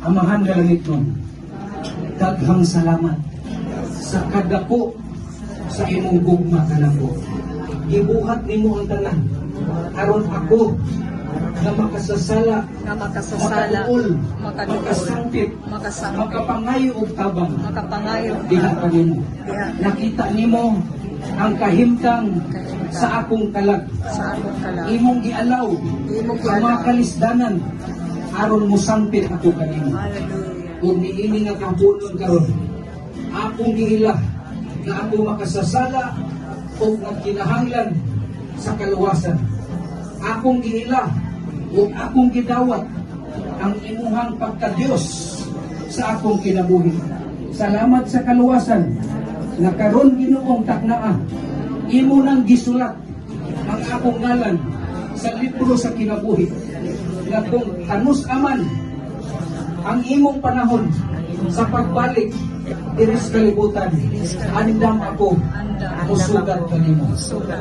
Amahan nga langit nun, daghang salamat sa kadako sa imong gugma kanako. Ibuhat nimo ang tanan aron ako na makasasala, makatuol, makasangkit, makapangayo og tabang, diha pa nimo. Nakita nimo ang kahimtang sa akong kalag. Imong gialaw sa mga kalisdanan aron mo sampit ako kanimo. Kung niini nga kapunon karon, akong giila na ako makasasala o nagkinahanglan sa kaluwasan. Akong giila o akong gidawat ang imuhang pagka-Diyos sa akong kinabuhi. Salamat sa kaluwasan na karon Ginoong taknaa, imo nang gisulat ang akong ngalan sa libro sa kinabuhi. Na kung tanus aman ang imong panahon sa pagbalik diri sa kalibutan, andam ako musugat kanimo.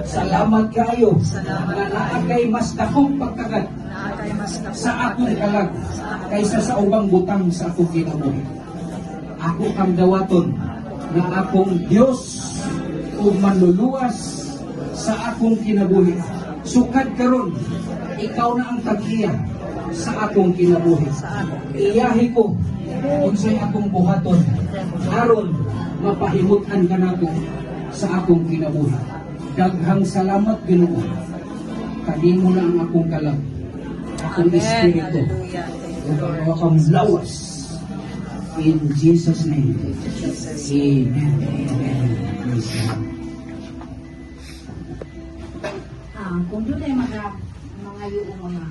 Salamat kayo na naagay mas dakong pagkagat sa akong kalag kaysa sa ubang butang sa akong kinabuhi. Ako kang dawaton na akong Diyos o manluluwas sa akong kinabuhi. Sukad karon, ikaw na ang tag-iya sa akong kinabuhi. Iyahi ko unsay akong buhaton aron mapahimutan kanako sa akong kinabuhi. Daghang salamat Ginoo. Kanimo na ang akong kalag, akong espiritu, ug akong lawas. In Jesus' name, Amen. Amen. Kung doon ay mga yung mga